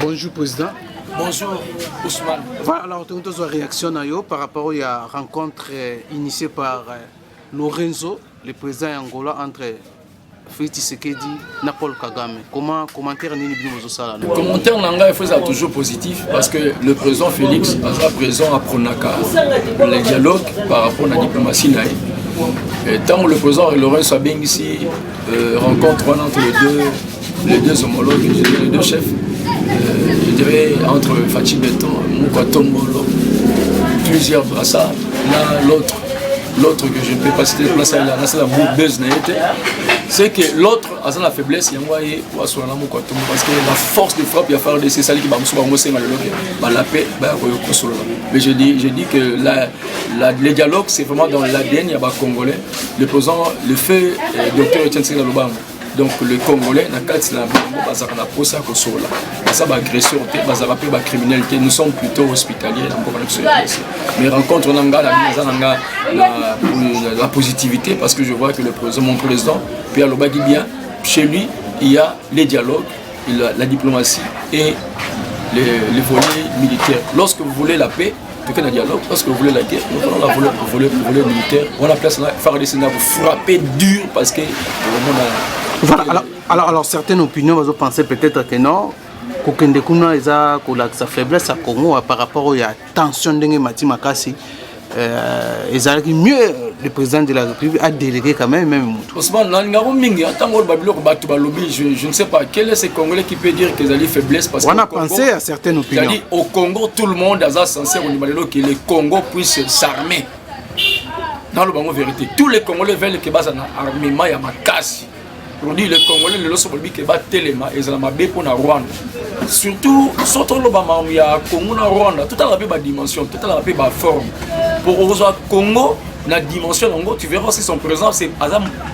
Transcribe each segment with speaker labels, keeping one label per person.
Speaker 1: Bonjour Président.
Speaker 2: Bonjour Ousmane.
Speaker 1: Voilà, alors tu as une réaction par rapport à la rencontre initiée par Lorenzo, le président angola, entre Félix Tshisekedi et Paul Kagame. Comment commentaire Nini Binozo?
Speaker 2: Le commentaire Nanga est toujours positif parce que le président Félix a présent à Pronaka le dialogue par rapport à la diplomatie. Et tant que le président Lorenzo a bien ici rencontre entre les deux homologues, les deux chefs, je dirais entre Fatih Beton, Moukatombolo, plusieurs brassards, l'un l'autre que je ne peux pas citer, c'est la boubeuse, c'est que l'autre a la faiblesse, parce que la force de frappe, il y a faire des césaires qui va la paix, mais je dis que le dialogue, c'est vraiment dans l'ADN, il y a des Congolais, le président, le fait, docteur Etienne Tshisekedi Lobanga. Donc les Congolais, nous sommes plutôt hospitaliers. Mais rencontre la positivité parce que je vois que mon président, Pierre Loba dit bien, chez lui, il y a les dialogues, la diplomatie et les volets militaires. Lorsque vous voulez la paix, il y a un dialogue. Lorsque vous voulez la guerre, nous allons la volet militaire. On a place à faire des scénarios pour frapper dur parce que
Speaker 1: voilà, alors certaines opinions vont penser peut-être que non, qu'Okendekuna est sa faiblesse à Congo par rapport à la tension de Mati Makasi. Mieux le président de la République a délégué quand même.
Speaker 2: Ousmane, je ne sais pas quel est ce Congolais qui peut dire qu'ils ont faiblesse. Parce
Speaker 1: on a pensé à certaines opinions.
Speaker 2: Au Congo, tout le monde a censé que le Congo puisse s'armer. Dans le bon vérité, tous les Congolais veulent que basa na armement ya makasi. Aujourd'hui, les Congolais ne sont pas que bat téléma et ça m'a bé pour na Rwanda. Surtout, surtout le Bama il y a Congo na Rwanda, tout à la dimension, tout à la forme. Pour aujourd'hui Congo, la dimension Congo, tu verras si son présent c'est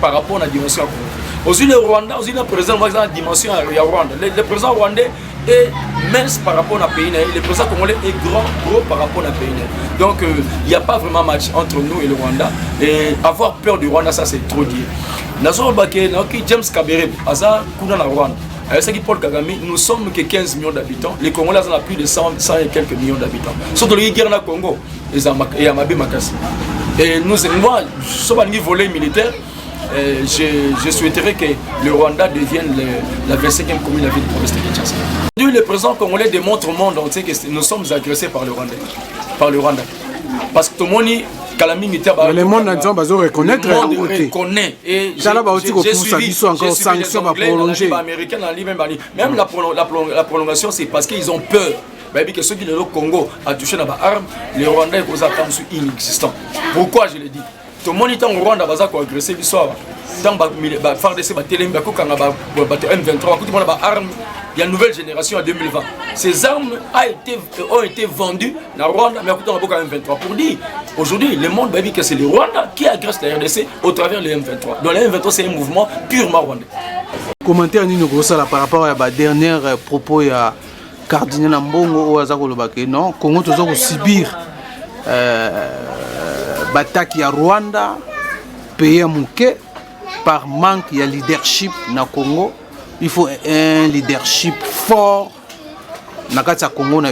Speaker 2: par rapport à la dimension Congo. Aujourd'hui le Rwanda, aujourd'hui le président va la dimension à Rwanda. Le président rwandais est mince par rapport à pays, le président congolais est gros par rapport à pays. Donc il n'y a pas vraiment match entre nous et le Rwanda. Et avoir peur du Rwanda, ça c'est trop dit. James Kabereb, Aza Kuna na Rwanda. Avec Paul Kagame, nous sommes que 15 millions d'habitants. Les Congolais ont plus de 100 et quelques millions d'habitants. Surtout les guerres dans le Congo, et à Mabé Makasi. Et nous, moi, sur un niveau militaire, je souhaiterais que le Rwanda devienne la 25e commune de la ville de province de Kinshasa. Le président congolais démontre au monde entier que nous sommes agressés par le Rwanda. Parce que tout le monde
Speaker 1: le monde reconnaître.
Speaker 2: Le monde reconnaît. Et même la prolongation, c'est parce qu'ils ont peur. Que ceux qui sont au Congo a touché dans armes, les Rwandais sont inexistants. Pourquoi je le dis? Tout le monde est en Rwanda, ils ont agressé l'histoire. Tant il y a une nouvelle génération en 2020. Ces armes ont été vendues dans Rwanda, mais à M23. Pour dire, aujourd'hui, le monde dit que c'est le Rwanda qui agresse la RDC au travers de M23. Donc le M23, c'est un mouvement purement rwandais.
Speaker 1: Commentaire Nino Grossala par rapport à la dernière propos de Cardinal Mbongo ou Azako Lobake. Non, Congo doit subir l'attaque à Rwanda, pays à Mouké, par manque de leadership dans le Congo. Il faut un leadership fort dans le Congo.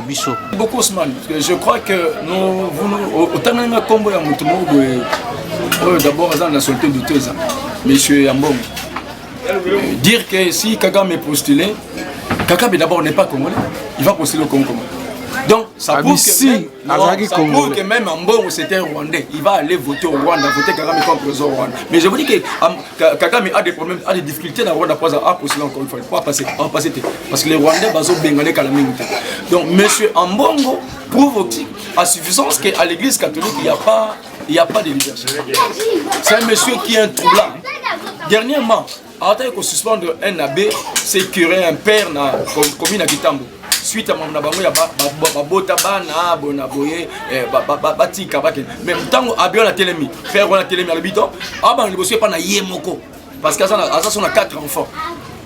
Speaker 2: Beaucoup Ousmane, je crois que nous, autant que nous Congo ya mutumo d'abord dans la solitude douteuse, monsieur Yambong. Dire que si Kagame est postulé, Kagame d'abord n'est pas congolais, il va postuler au Congo. Donc ça prouve que même Mbongo c'était un Rwandais. Il va aller voter au Rwanda, voter Kagame comme président au Rwanda. Mais je vous dis que Kagame a des problèmes, a des difficultés dans le Rwanda pour postuler encore une fois. Pas passer. Parce que les Rwandais sont bengalés Kalaming. Donc M. Mbongo prouve aussi à suffisance qu'à l'église catholique il n'y a pas de leadership. C'est un monsieur qui est un troublant. Dernièrement, en tant que suspendre un abbé, c'est curé un père dans la commune à Kitambo. Suite à mon abonnement, il y a bota bana bonaboye batika baké. Même tant abbé on a télémi, faire on a télémi à l'habitant. Ah ben le monsieur pas na yemoko parce qu'à ça on a 4 enfants.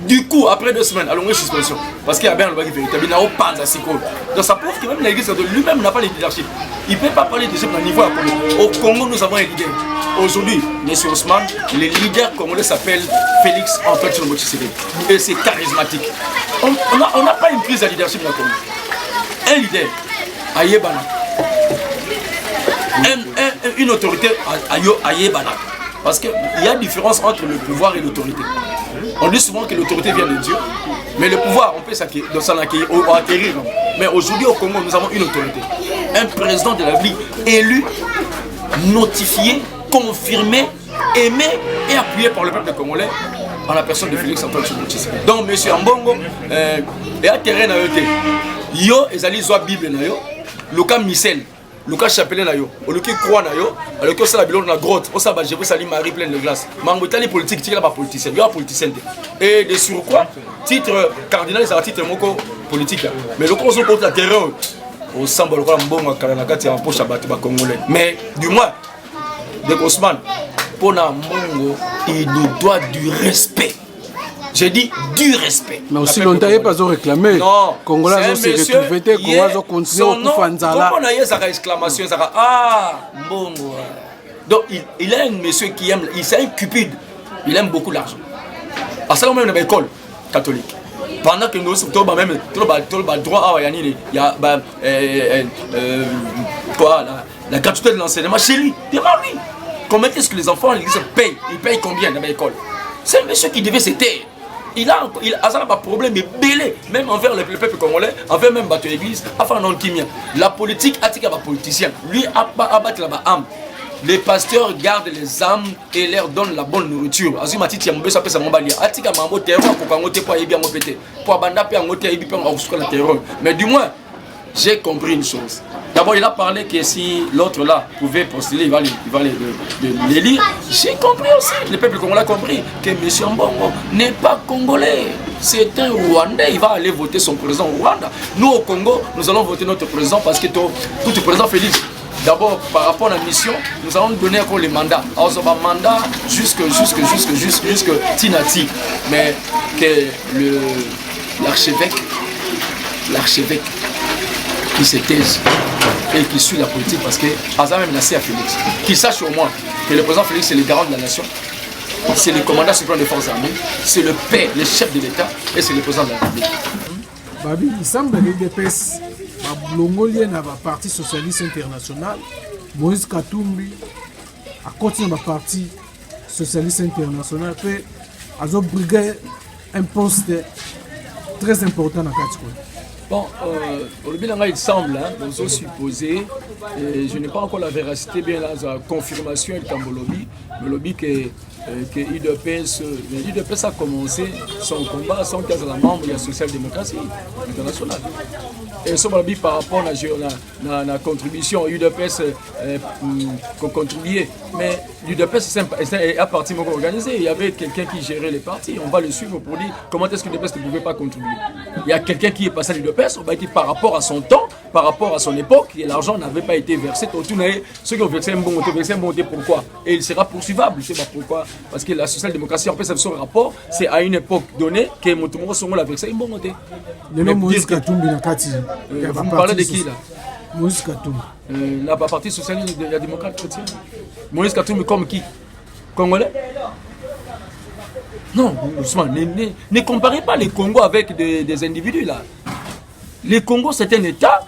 Speaker 2: Du coup, après 2 semaines, allons suspension. Parce qu'il y a bien le bagage vérité. Il y a un panza siko. Donc ça prouve que même l'église de lui-même n'a pas le leadership. Il ne peut pas parler de leadership à niveau à Congo. Au Congo, nous avons un leader. Aujourd'hui, M. Ousmane, le leader congolais s'appelle Félix Antoine Tshisekedi. Et c'est charismatique. On n'a pas une prise de leadership dans le Congo. Un leader, Ayebana. Une autorité, Ayebana. Parce qu'il y a une différence entre le pouvoir et l'autorité. On dit souvent que l'autorité vient de Dieu, mais le pouvoir, on peut s'acquérir. Mais aujourd'hui au Congo, nous avons une autorité. Un président de la République élu, notifié, confirmé, aimé et appuyé par le peuple congolais en la personne de Félix Antoine Tshisekedi. Donc, M. Ambongo, il y a terrain na yote. Yo, ezali zoa Bible na yo, Luka Michel. Lucas Chapelet na yo, au lieu de croire na yo, alors que ça la bilon na grotte, on s'abat Jésus Salim Marie pleine de glace. Mangotali politique, tu es pas politicien, il y a politicien. Et de surcroît, titre cardinal c'est un titre moko politique. Mais le conseil contre la terreur, au symbole comme bon Karanaka c'est en poche à battre congolais. Mais du moins, de Osman, pour na Mongo, il nous doit du respect. J'ai dit du respect.
Speaker 1: Mais aussi longtemps, il n'y a pas réclamé.
Speaker 2: Non.
Speaker 1: Congolais ont se retrouvé, Congolais ont continué à faire Nzala.
Speaker 2: Comment on a eu cette exclamation? Ah, bon. Donc, il est un monsieur qui aime, il est un cupide. Il aime beaucoup l'argent. À ça, même dans l'école catholique. Pendant que nous sommes même le droit à il y a quoi, la gratuité de l'enseignement chez lui. Demande-lui. Comment est-ce que les enfants payent? Ils payent combien dans l'école? C'est un monsieur qui devait se taire. Il a un problème belé, même envers le peuple congolais, envers même l'église, enfin non kimia. La politique a tika ba politicien, lui a battu la âme. Les pasteurs gardent les âmes et leur donnent la bonne nourriture. Azuma titi ambe ça pesa mobalia. Atika mambo terreur pour kangote pour yebi ngo pété. Pour banda pe ngote yebi pe ngo la terreur. Mais du moins, j'ai compris une chose. D'abord, il a parlé que si l'autre là pouvait postuler, il va l'élire. J'ai compris aussi, le peuple congolais a compris que M. Mbongo n'est pas congolais. C'est un Rwandais, il va aller voter son président au Rwanda. Nous au Congo, nous allons voter notre président parce que tout le président Félix. D'abord, par rapport à la mission, nous allons donner encore les mandats. Alors, ça va mandat jusque Tinati. Mais que l'archevêque qui se taise et qui suit la politique parce que Azam même nassé à Félix. Qu'il sache au moins que le président Félix c'est le garant de la nation, c'est le commandant suprême des forces armées, c'est le père, le chef de l'État et c'est le président de la République.
Speaker 3: Babi, il semble que l'UDPS, l'Ongolien a un parti socialiste international, Moïse Katumbi a continué à parti socialiste international, puis a brigué un poste très important dans le Katiko.
Speaker 2: Bon, au début, il semble, nous avons supposé, je n'ai pas encore la véracité, bien la confirmation du Tambolobi, le lobby que l'UDPS a commencé son combat sans qu'il y ait membre de la social-démocratie internationale. Et ce lobby par rapport à la contribution, l'UDPS a contribué, mais l'UDPS est à partir organisé. Il y avait quelqu'un qui gérait les partis, on va le suivre pour dire comment est-ce que l'UDPS ne pouvait pas contribuer. Il y a quelqu'un qui est passé à l'UDPS, on va dire par rapport à son temps, par rapport à son époque, et l'argent n'avait pas été versé. Ceux qui ont versé un bon côté, pourquoi? Et il sera poursuivable, je ne sais pas pourquoi. Parce que la social-démocratie, en fait, son rapport, c'est à une époque donnée que Motomoro Songo l'a versé un bon côté.
Speaker 3: Le nom Moïse Katumbi n'a pas dit.
Speaker 2: Vous me parlez de qui là?
Speaker 3: Moïse Katumbi.
Speaker 2: La partie socialiste de la démocrate chrétienne. Moïse Katumbi comme qui? Congolais? Non, Ousmane, ne comparez pas les Congos avec des individus là. Le Congo, c'est un État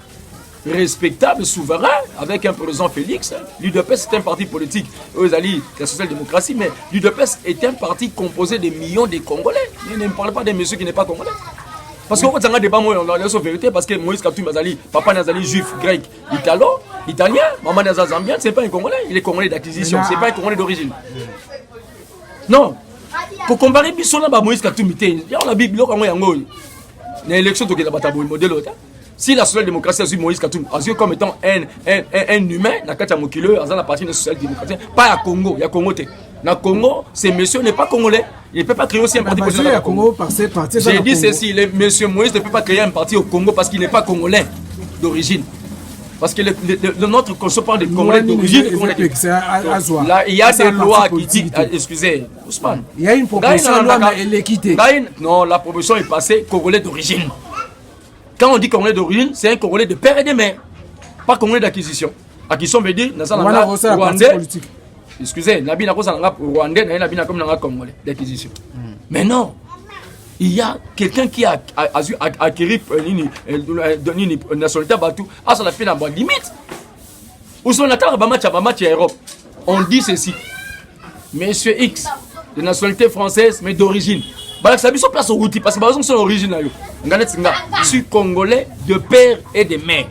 Speaker 2: respectable, souverain, avec un président Félix. L'UDPS c'est un parti politique, eux alliés, la social-démocratie, mais l'UDPS est un parti composé de millions de Congolais. Ne me parlez pas d'un monsieur qui n'est pas congolais. Parce qu'on a un débat, on a la vérité, parce que Moïse Katumbi Azali, papa Nazali, juif, grec, italien, maman Nazali, zambien, c'est pas un Congolais, il est Congolais d'acquisition, c'est pas un Congolais d'origine. Non, pour comparer Bissona, Moïse Katumbi, il y a la Bible, il y a l'élection de la modèle. Si la social-démocratie a vu Moïse Katumbi comme étant un humain, dans la partie de la social-démocratie, pas à Congo, il y a Congo. Dans Congo, ce monsieur n'est pas congolais. Il ne peut pas créer aussi un parti politique au Congo. J'ai dit ceci, monsieur Moïse ne peut pas créer un parti au Congo parce qu'il n'est pas congolais d'origine. Parce que notre conso parle de Congolais d'origine. Là, il y a des lois qui disent, excusez, Ousmane.
Speaker 3: Il y a une proposition de loi, mais elle est quittée.
Speaker 2: Non, la proposition est passée Congolais d'origine. Quand on dit Congolais d'origine, c'est un Congolais de père et de mère. Pas Congolais d'acquisition. Acquisition veut dire, Rwandais. Excusez, Nabi n'a pas Rwandais, Nabi n'a comme Congolais d'acquisition. Mais non. il y a quelqu'un qui a acquis une nationalité bateau à la fin de la limite. Où sont les matchs à Europe? On dit ceci. Monsieur X, de nationalité française, mais d'origine. Parce que par son origine, je suis congolais de père et de mère.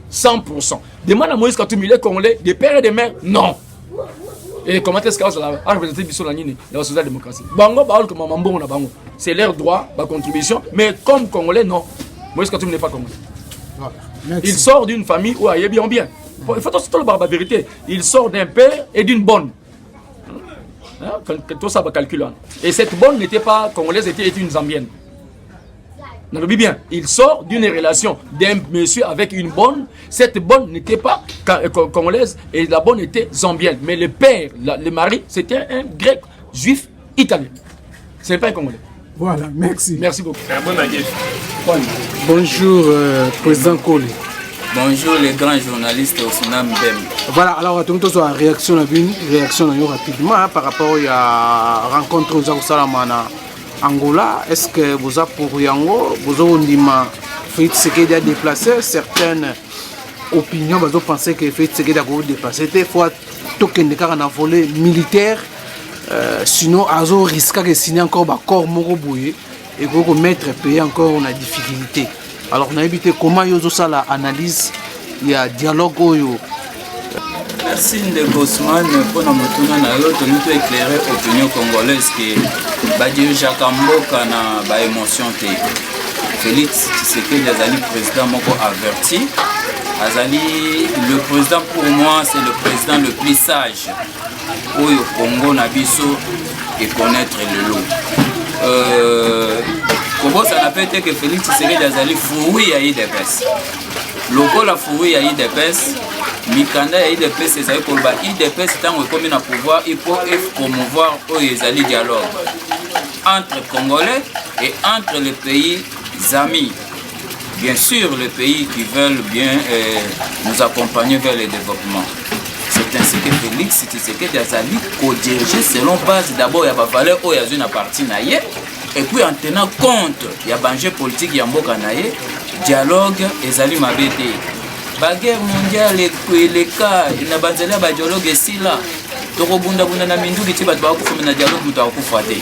Speaker 2: 100%. Demande à Moïse Katumbi, il est congolais de père et de mère? Non. Et comment est-ce que ça a représenté la social-démocratie? C'est leur droit, ma contribution, mais comme congolais, non. Moïse Katumbi n'est pas congolais. Il sort d'une famille où il est bien. Il faut aussi la vérité. Il sort d'un père et d'une bonne. Tout ça va calculer. Et cette bonne n'était pas congolaise, était une zambienne. Bien, il sort d'une relation d'un monsieur avec une bonne. Cette bonne n'était pas congolaise et la bonne était zambienne. Mais le père, le mari, c'était un grec juif italien. Ce n'est pas un congolais.
Speaker 3: Voilà, merci.
Speaker 2: Merci beaucoup.
Speaker 1: Bonjour, président Koli.
Speaker 4: Bonjour les grands journalistes au Sunam Bem.
Speaker 1: Voilà, alors on a une réaction rapidement par rapport à la rencontre aux Salamana Angola. Est-ce que vous avez pour Yango, vous avez fait ce qu'il a déplacé? Certaines opinions, vous pensez que fait ce qu'il a déplacé. Il faut token de un volet militaire, sinon Azo risque de signer encore un corps moroboué et que mettre pays encore en difficulté. Alors on a évité comment vous avez l'analyse, il y a dialogue.
Speaker 4: Merci Ndeko Ousmane pour nous éclairer l'opinion congolaise qui va diriger Kamboka na émotion. Félix Tshisekedi Azali président moko averti. Azali le président pour moi c'est le président le plus sage. Oyo Congo na biso et connaître le lot. Comment ça n'a pas été que Félix Tshisekedi Azali fruit à IDPS. Local la fruit à IDPS. Mikanda ya IDPS ezali koloba IDPS tant ekomi na pouvoir il faut promouvoir les dialogue entre Congolais et entre les pays amis. Bien sûr les pays qui veulent bien nous accompagner vers le développement. C'est ainsi que Félix Tshisekedi Azali co-dirigé selon base d'abord il y a des valeurs où il y a une partie naïe et puis en tenant compte il y a des enjeux politiques il y a mboka naïe dialogue ezali mabete. La guerre mondiale les cas na banzela ba dialogue esila toko bunda na minduki ti bato bakufa na dialogue mutu akufa te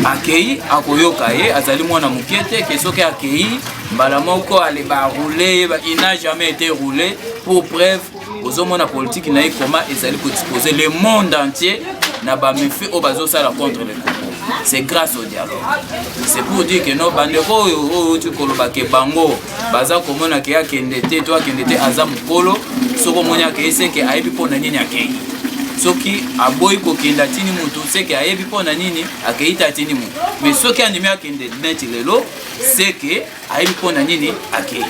Speaker 4: akei akoyoka ye azali mwana mukiete ke soki akei mbala moko ale ba rouler il n'a jamais été roulé pour preuve aux hommes politique na comment ezali ko disposer le monde entier na ba mefi o bazo sala contre le Congo. C'est grâce au dialogue. C'est pour dire que nos bandeko tu koloba ke bango baza komona ke akendete toi akendete azam kolo soko monya ke ese ke aibi pona nini akei. Soki aboyi ko kenda tini mutu c'est que aibi pona nini akeita tini mutu. Mais soki animi akende net lelo c'est que aibi pona nini akei.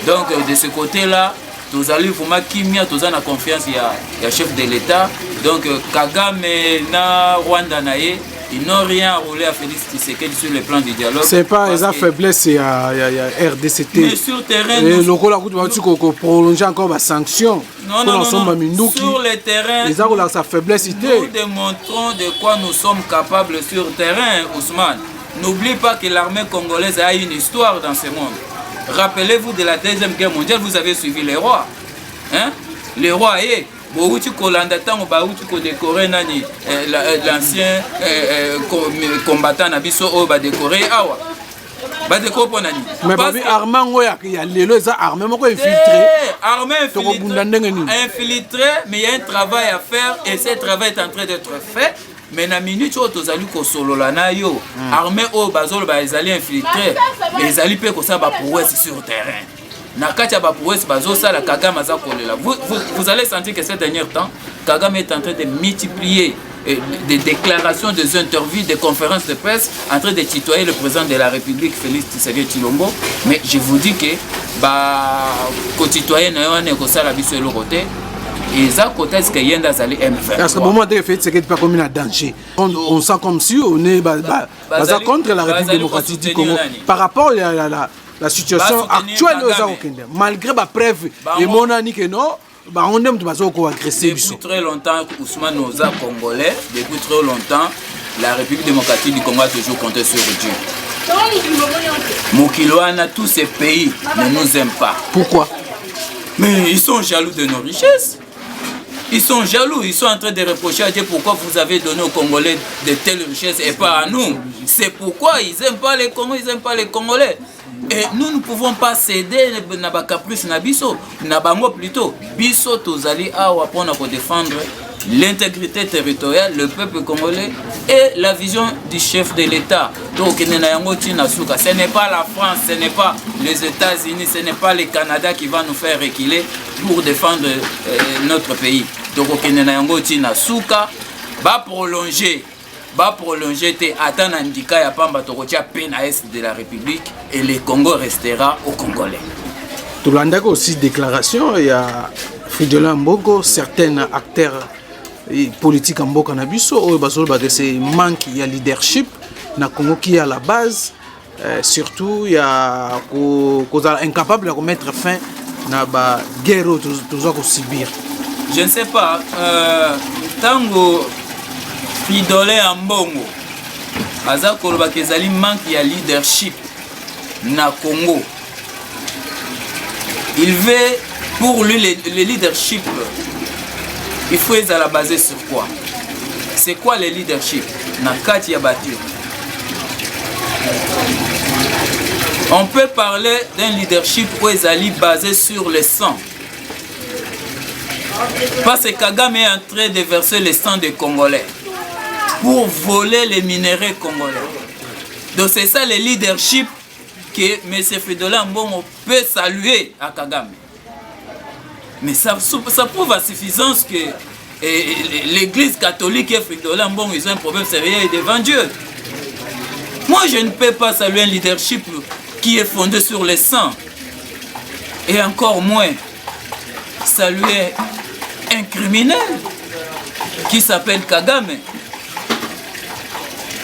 Speaker 4: Donc de ce côté-là tous allez vraiment kimia tous en confiance il y a chef de l'État donc Kagame na Rwanda nae ils n'ont rien roulé à Félix Tshisekedi sur le plan du dialogue.
Speaker 1: C'est pas les faiblesses, il y a RDCT.
Speaker 4: Mais sur terrain,
Speaker 1: le local prolonger encore la sanction.
Speaker 4: Non. Sur le terrain,
Speaker 1: sa faiblesse.
Speaker 4: Nous démontrons de quoi nous sommes capables sur terrain, Ousmane. N'oublie pas que l'armée congolaise a une histoire dans ce monde. Rappelez-vous de la Deuxième Guerre mondiale, vous avez suivi les rois. Hein? Les rois, Bouti Kolanda tango bauti ko décorer nani l'ancien combattant nabiso o ba décorer awa ba décorer pour nani
Speaker 1: mais babi armango ya lelo eza armé moko infiltré
Speaker 4: infiltré mais il y a un travail à faire et ce travail est en train d'être fait mais na minute o tozali ko solola na yo armé o bazolo ba ezali infiltré mais ezali pe ko sa ba prouesse sur terrain. Vous allez sentir que ces derniers temps, Kagame est en train de multiplier des déclarations, des interviews, des conférences de presse en train de tutoyer le président de la République, Félix Tshisekedi Tshilombo. Mais je vous dis que tutoyer le côté. Et ça, côté est-ce qu'il y a un M20?
Speaker 1: Parce que pour moi, c'est pas comme un danger. On sent comme si on est contre la République démocratique du Congo. Par rapport à la situation actuelle malgré la preuve et mon ami que non on aime agresser
Speaker 4: depuis très longtemps Ousmane nous a congolais depuis très longtemps la République démocratique du Congo a toujours compté sur Dieu Mokiloana, tous ces pays ne nous aiment pas.
Speaker 1: Pourquoi?
Speaker 4: Mais ils sont jaloux de nos richesses. Ils sont jaloux, ils sont en train de reprocher à Dieu pourquoi vous avez donné aux Congolais de telles richesses et pas à nous. C'est pourquoi ils n'aiment pas les Congolais, ils n'aiment pas les Congolais. Et nous ne pouvons pas céder na ba caprice na biso, na bango plutôt. Biso tozali awa pona pour défendre l'intégrité territoriale, le peuple congolais et la vision du chef de l'État. Donc ce n'est pas la France, ce n'est pas les États-Unis, ce n'est pas le Canada qui va nous faire reculer pour défendre notre pays. Donc va prolonger attendre handicap ya pamba tokotia PNAS de la République et le Congo restera au Congolais.
Speaker 1: Tout le monde a aussi déclaration, il y a Fridolin Mbongo, certains acteurs politiques en Mboka na biso oyo bazoloba que c'est manque ya leadership na Congo qui est à la base, surtout il y a incapable de mettre fin na ba guerre toujours ko subir.
Speaker 4: Je ne sais pas tango Fridolin Mbongo aza koloba que ezali manque ya leadership na Congo. Il veut, pour lui, le leadership, il faut être à la base sur quoi? C'est quoi le leadership? On peut parler d'un leadership où ils allaient basé sur le sang. Parce que Kagame est en train de verser le sang des Congolais pour voler les minéraux congolais. Donc c'est ça le leadership que M. Fridolin Mbongo peut saluer à Kagame. Mais ça prouve à suffisance que l'Église catholique et Fridolin Mbongo, ils ont un problème sérieux devant Dieu. Moi, je ne peux pas saluer un leadership qui est fondé sur le sang. Et encore moins, saluer un criminel qui s'appelle Kagame.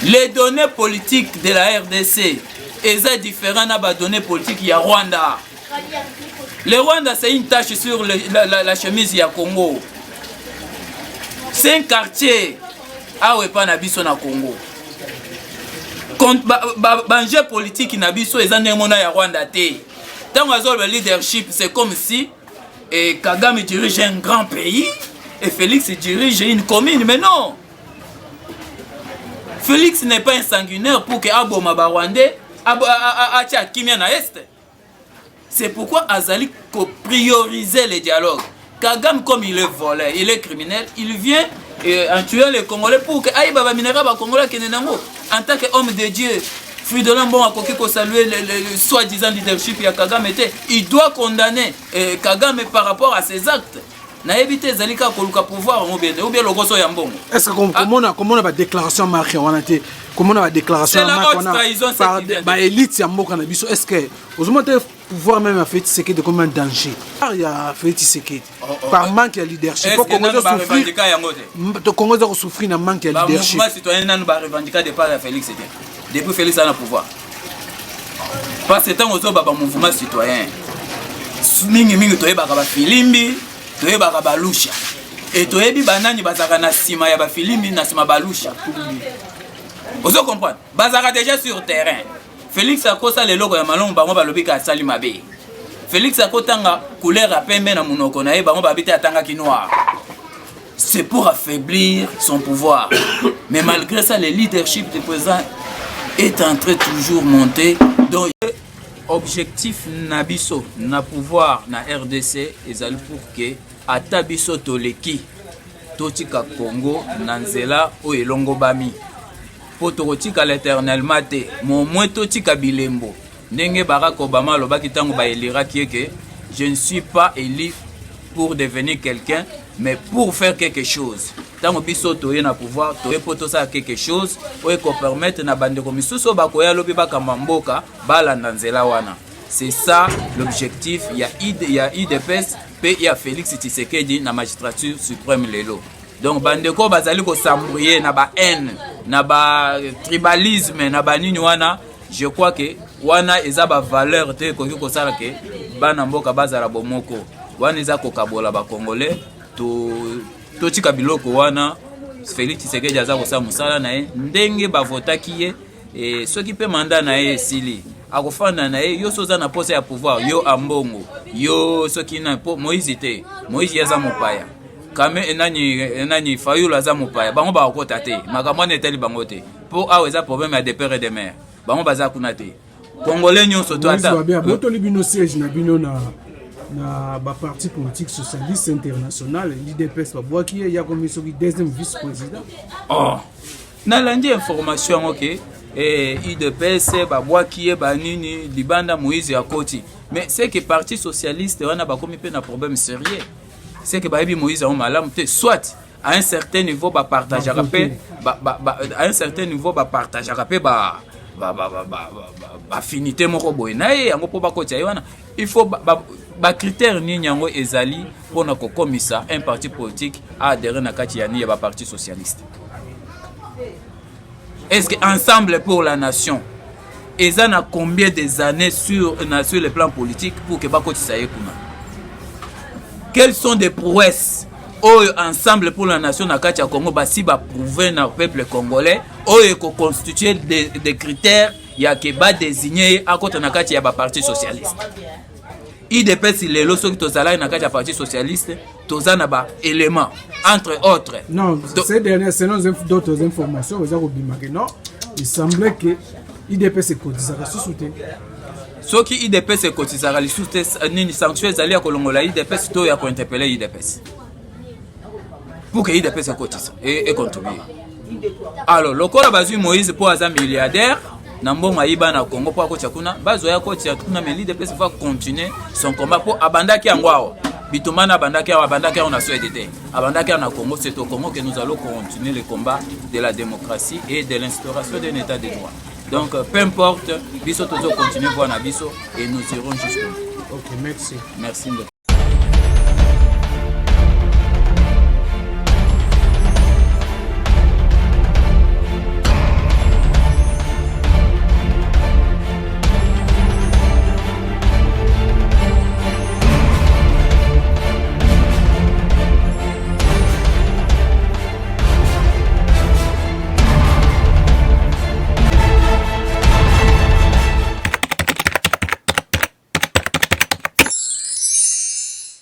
Speaker 4: Les données politiques de la RDC, sont différentes des données politiques du Rwanda. Le Rwanda, c'est une tache sur la chemise du Congo. C'est un quartier à Wepanabiso na Congo. Banje politique nabiso et zanemona ya Rwanda te. Tant que le leadership, c'est comme si Kagame dirige un grand pays et Félix dirige une commune. Mais non. Félix n'est pas un sanguinaire pour que Aboma Rwandais atia kimia na est. C'est pourquoi Azali prioriser les dialogues. Kagame, comme il est volé, il est criminel, il vient en tuant les Congolais pour que aïe baba minera ba Congolais kenenango. En tant qu'homme de Dieu, Fridolin Mbongo a coqué pour saluer le soi-disant leadership ya Kagame était. Il doit condamner Kagame par rapport à ses actes. Na éviter Zalika koluka pouvoir ou bien le gosso ya Mbongo.
Speaker 1: Est-ce que comment on a déclaration marquée on a été comment on a déclaration marquée par ba élite ya mboka na biso est-ce que aux moments pouvoir même a fait Tshisekedi de combien danger il y a fait Tshisekedi par manque de leadership pour Congo souffrir to Congo doit souffrir na manque de leadership
Speaker 4: mouvement citoyen nan ba revendiquer de par Félix c'était depuis Félix a na pouvoir parce que tant aux ba mouvement citoyen mingi toyeba ba filimbi toyeba ba lusha et toyebi banani bazaka na sima ya ba filimbi na sima ba lusha. Vous comprenez? Bazaka déjà sur terrain. Félix a kosa le logo ya malongo bango balobi ka sali mabe. Félix a kotanga couleur à pembe na munoko na ye bango babité atanga ki noir. C'est pour affaiblir son pouvoir. Mais malgré ça, le leadership du président est en train de toujours monter. Donc objectif nabiso na pouvoir na RDC ezali pour que atabiso toleki totika Congo na nzela o elongo bami. Pototika l'éternellement te mon moins totika bilembo ndenge Barack Obama lobaki tango ba elira ki que je ne suis pas élu pour devenir quelqu'un mais pour faire quelque chose. Tango biso toye na pouvoir toye poto ça quelque chose oye ko permettre na bande ko misuso bakoya lobi bakamba mboka balanda nzela wana. C'est ça l'objectif. Il y a IDPS et il y a Félix Tshisekedi na magistrature suprême lelo. Donc bandeko bazali ko s'embrouiller na ba haine na ba tribalisme na ba nini wana. Je crois que wana eza ba valeur te koki ko sala ke bana mboka bazala bomoko wana eza ko kabola ba congolais to tika biloko wana Félix Tshisekedi aza ko sa musala na ye ndenge ba votaki ye et ceux qui peut mandat na ye sili akofanda na ye yo soza na poste ya pouvoir yo ambongo yo ceux qui na Moïse te Moïse yaza mopaya kame enani Fayulu aza mopaya bango ba okota te makambo na etali bango te po awe za problème ya de père et de mère bango baza kuna te congolais nyonso to ata
Speaker 3: botoli bino siège na bino na ba parti politique socialiste international l'IDPS ba boaki ya comme soki deuxième vice-président
Speaker 4: nalandi information ok IDPS ba boaki ba nini libanda Moïse ya koti mais c'est que parti socialiste wana ba komi pe na problème sérieux c'est que ba ebi Moïse a malamu te soit à un certain niveau ba partager rapé à un certain niveau ba partager rapé ba affinité moko boye na ye yango po ba koti wana il faut ba critère nini yango ezali pona ko komisa un parti politique a adhérer na kati ya ni ya ba parti socialiste. Est-ce que ensemble pour la nation ils en a combien des années sur le plan politique pour que ba koti ça y kuna? Quelles sont des prouesses ensemble pour la nation na kati ya Congo basi ba prouver na peuple congolais ko constituer des critères ya ke ba désigner à côté na kati ya ba parti socialiste. IDPS lelo soki tozala na kati ya parti socialiste tozana ba éléments entre autres.
Speaker 3: Non, ces dernières selon d'autres informations vous avez dit non, il semblait que IDPS est cotisera sous-souté.
Speaker 4: Soki IDPS est cotisera sous-souté ni sanction ezali ya kolongola IDPS to ya ko interpeller IDPS. Pour que IDPS cotise et contribuer. Alors, le corps bazui Moïse pour un milliardaire, Nambon Aïba na Congo pour akotia kuna, bazo ya kotia kuna mais l'IDPS va continuer son combat pour abandaki angwao. Bitumana abandaki on a souhaité. Abandaki na Congo, c'est au Congo que nous allons continuer le combat de la démocratie et de l'instauration d'un état de droit. Donc, peu importe, biso toujours continuer voir na biso et nous irons jusqu'au bout.
Speaker 3: OK, merci.
Speaker 4: Merci.